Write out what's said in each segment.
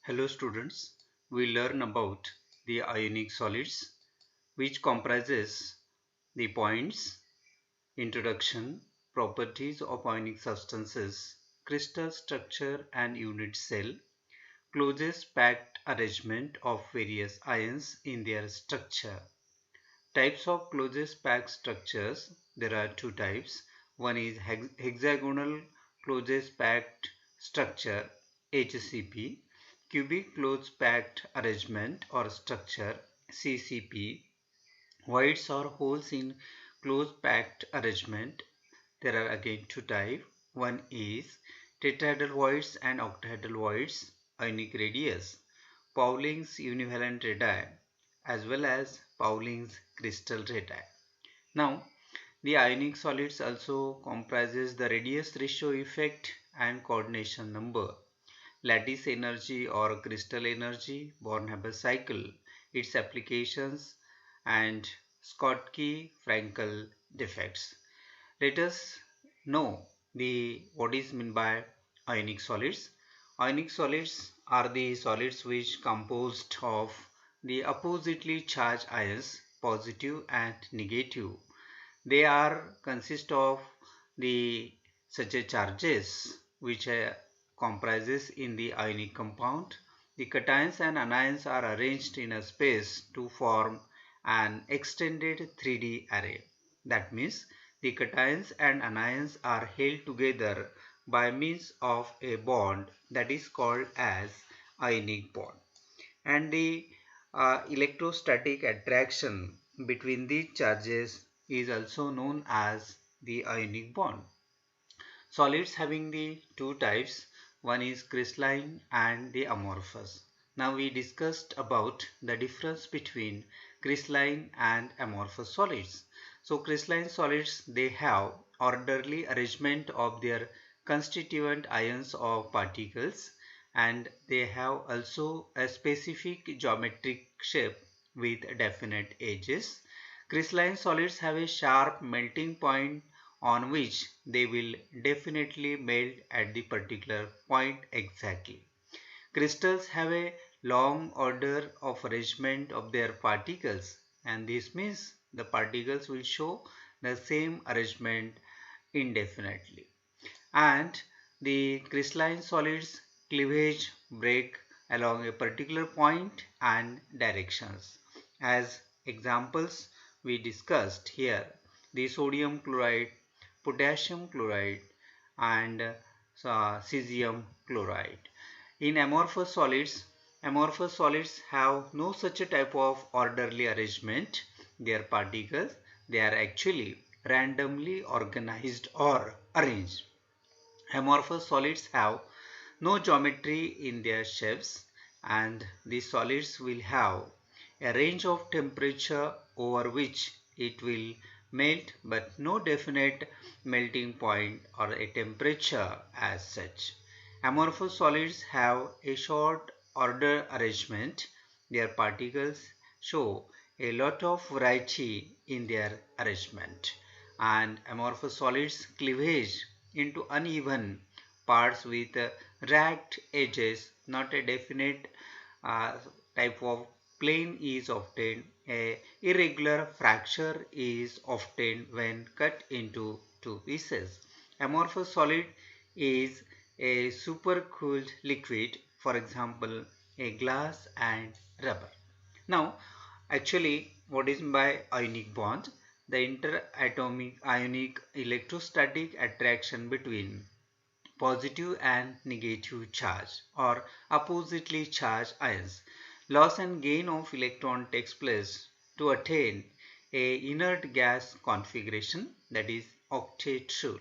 Hello students, we learn about the ionic solids which comprises the points, introduction, properties of ionic substances, crystal structure and unit cell, closest packed arrangement of various ions in their structure. Types of closest packed structures, there are two types. One is hexagonal closest packed structure HCP, cubic close packed arrangement or structure CCP, voids or holes in close packed arrangement. There are again two types. One is tetrahedral voids and octahedral voids, ionic radius, Pauling's univalent radii as well as Pauling's crystal radii. Now, the ionic solids also comprises the radius ratio effect and coordination number, lattice energy or crystal energy, Born-Haber cycle, its applications, and Schottky-Frankel defects. Let us know what is meant by ionic solids. Ionic solids are the solids which composed of the oppositely charged ions, positive and negative. They are consist of the such a charges which comprises in the ionic compound. The cations and anions are arranged in a space to form an extended 3D array. That means the cations and anions are held together by means of a bond that is called as ionic bond. And the electrostatic attraction between these charges is also known as the ionic bond. Solids having the two types, one is crystalline and the amorphous. Now we discussed about the difference between crystalline and amorphous solids. So crystalline solids, they have orderly arrangement of their constituent ions or particles, and they have also a specific geometric shape with definite edges. Crystalline solids have a sharp melting point on which they will definitely melt at the particular point exactly. Crystals have a long order of arrangement of their particles, and this means the particles will show the same arrangement indefinitely. And the crystalline solids cleavage break along a particular point and directions. As examples we discussed here, the sodium chloride, potassium chloride and cesium chloride. In amorphous solids have no such a type of orderly arrangement. Their particles, they are actually randomly organized or arranged. Amorphous solids have no geometry in their shapes, and these solids will have a range of temperature over which it will melt, but no definite melting point or a temperature as such. Amorphous solids have a short order arrangement. Their particles show a lot of variety in their arrangement, and amorphous solids cleavage into uneven parts with ragged edges, not a definite uh, type of plane is obtained. A irregular fracture is obtained when cut into two pieces. Amorphous solid is a supercooled liquid, for example, a glass and rubber. Now, actually, what is by ionic bond? The interatomic ionic electrostatic attraction between positive and negative charge or oppositely charged ions. Loss and gain of electron takes place to attain a inert gas configuration, that is octet rule.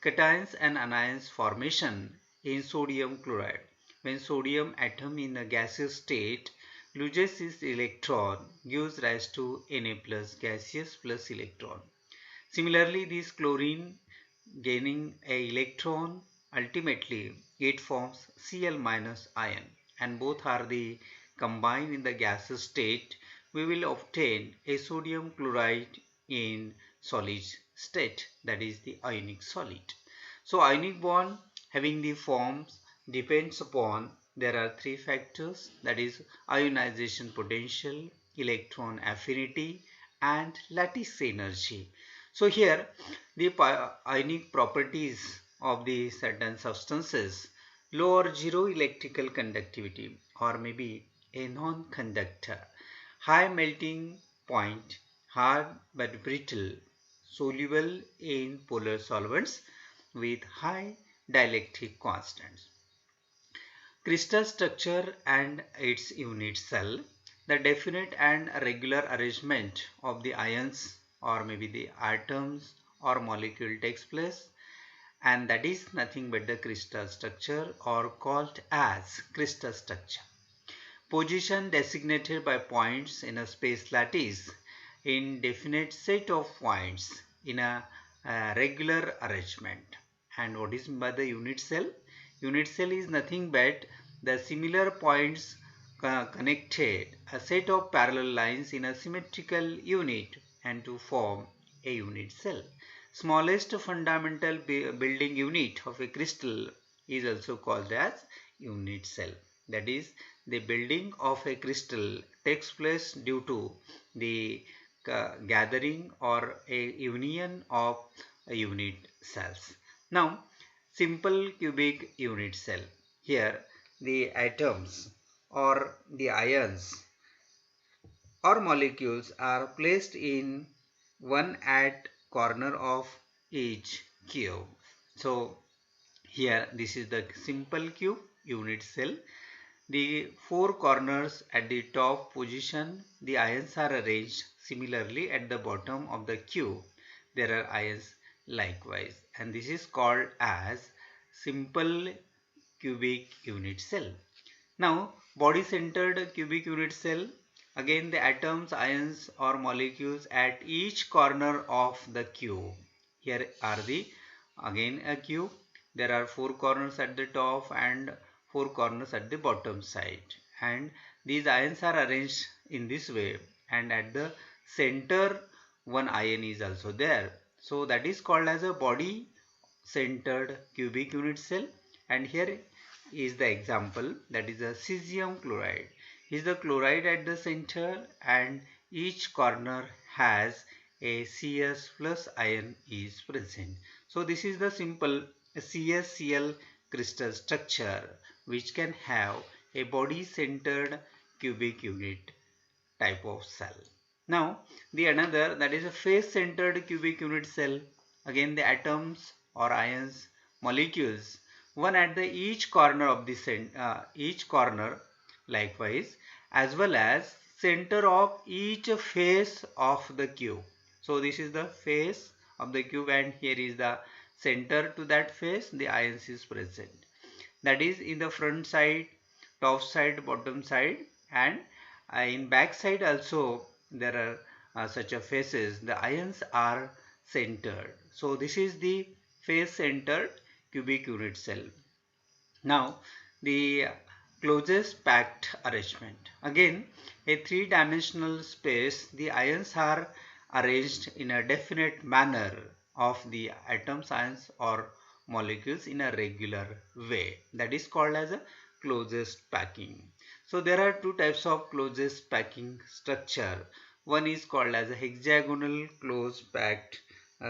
Cations and anions formation in sodium chloride. When sodium atom in a gaseous state loses its electron, gives rise to Na plus gaseous plus electron. Similarly, this chlorine gaining a electron, ultimately it forms Cl minus ion, and both are the combined in the gaseous state. We will obtain a sodium chloride in solid state, that is the ionic solid. So ionic bond having the forms depends upon there are three factors, that is ionization potential, electron affinity and lattice energy. So here the ionic properties of the certain substances: low or zero electrical conductivity or maybe a non-conductor, high melting point, hard but brittle, soluble in polar solvents with high dielectric constants. Crystal structure and its unit cell. The definite and regular arrangement of the ions or maybe the atoms or molecule takes place, and that is nothing but the crystal structure or called as crystal structure. Position designated by points in a space lattice in definite set of points in a regular arrangement. And what is by the unit cell? Unit cell is nothing but the similar points connected a set of parallel lines in a symmetrical unit and to form a unit cell. Smallest fundamental building unit of a crystal is also called as unit cell. That is, the building of a crystal takes place due to the gathering or a union of unit cells. Now, simple cubic unit cell. Here, the atoms or the ions or molecules are placed in one at corner of each cube. So, here this is the simple cube unit cell. The four corners at the top position, the ions are arranged similarly at the bottom of the cube. There are ions likewise, and this is called as simple cubic unit cell. Now, body-centered cubic unit cell. Again, the atoms, ions or molecules at each corner of the cube. Here are the again a cube. There are four corners at the top and four corners at the bottom side. And these ions are arranged in this way. And at the center, one ion is also there. So that is called as a body centered cubic unit cell. And here is the example, that is a cesium chloride. Is the chloride at the center and each corner has a CS plus ion is present. So this is the simple CSCl crystal structure which can have a body centered cubic unit type of cell. Now the another, that is a face centered cubic unit cell. Again the atoms or ions, molecules, one at the each corner of the each corner likewise, as well as center of each face of the cube. So this is the face of the cube and here is the center to that face, the ions is present. That is in the front side, top side, bottom side, and in back side also there are such a faces, the ions are centered. So this is the face centered cubic unit cell. Now the closest packed arrangement. Again a three-dimensional space, the ions are arranged in a definite manner of the atoms, ions or molecules in a regular way. That is called as a closest packing. So there are two types of closest packing structure. One is called as a hexagonal close packed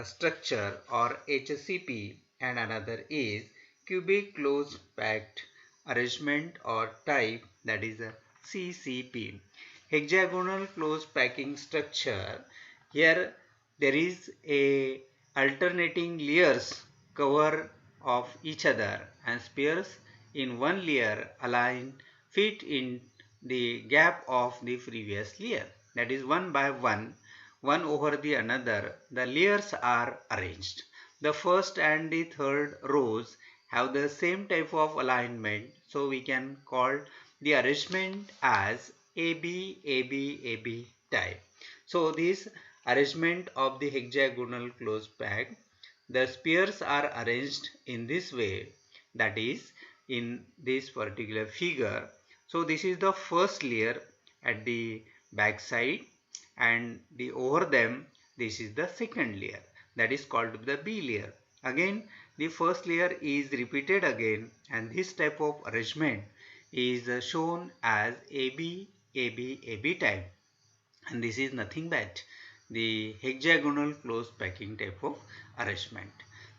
structure or HCP, and another is cubic close packed arrangement or type, that is a CCP. Hexagonal close packing structure. Here there is a alternating layers cover of each other and spheres in one layer align fit in the gap of the previous layer. That is one by one over the another, the layers are arranged. The first and the third rows have the same type of alignment, so we can call the arrangement as AB, AB, AB type. So this arrangement of the hexagonal close pack, the spheres are arranged in this way, that is in this particular figure. So this is the first layer at the back side, and the over them this is the second layer, that is called the B layer. Again the first layer is repeated again, and this type of arrangement is shown as AB, AB, AB type, and this is nothing but the hexagonal close packing type of arrangement.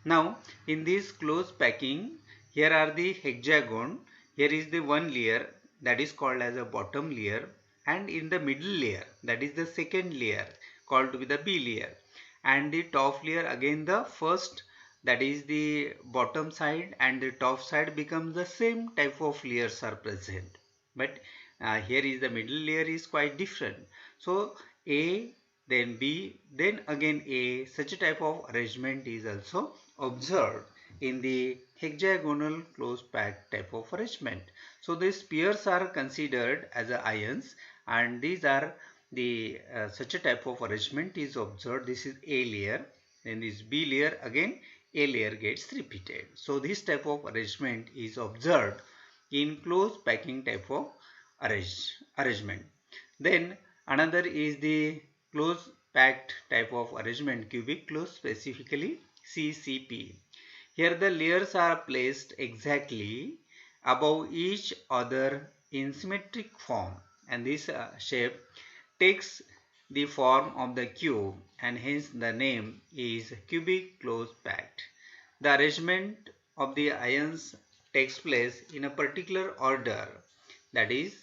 Now in this close packing, here are the hexagon. Here is the one layer that is called as a bottom layer, and in the middle layer, that is the second layer, called to be the B layer, and the top layer again the first, that is the bottom side, and the top side becomes the same type of layers are present, but here is the middle layer is quite different. So A, then B, then again A, such a type of arrangement is also observed in the hexagonal close packed type of arrangement. So these pairs are considered as ions, and these are the such a type of arrangement is observed. This is A layer, then this B layer, again A layer gets repeated. So this type of arrangement is observed in close packing type of arrangement. Then another is the close packed type of arrangement, cubic close, specifically CCP. Here the layers are placed exactly above each other in symmetric form, and this shape takes the form of the cube, and hence the name is cubic close packed. The arrangement of the ions takes place in a particular order, that is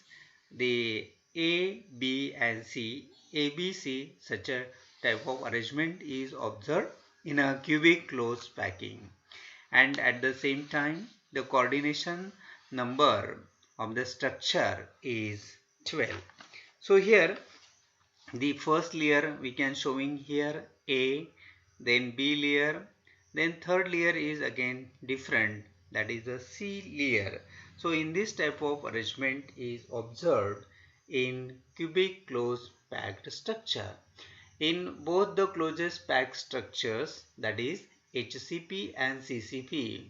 the A, B and C, A, B, C, such a type of arrangement is observed in a cubic close packing, and at the same time the coordination number of the structure is 12. So here the first layer we can showing here A, then B layer, then third layer is again different, that is the C layer. So in this type of arrangement is observed in cubic close packed structure. In both the closest packed structures, that is HCP and CCP,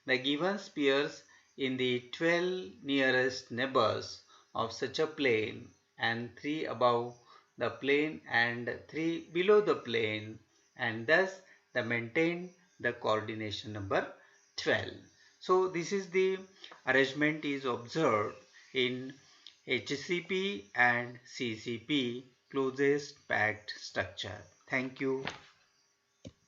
the given spheres in the 12 nearest neighbors of such a plane, and 3 above the plane and 3 below the plane, and thus they maintain the coordination number 12. So this is the arrangement is observed in HCP and CCP closest packed structure. Thank you.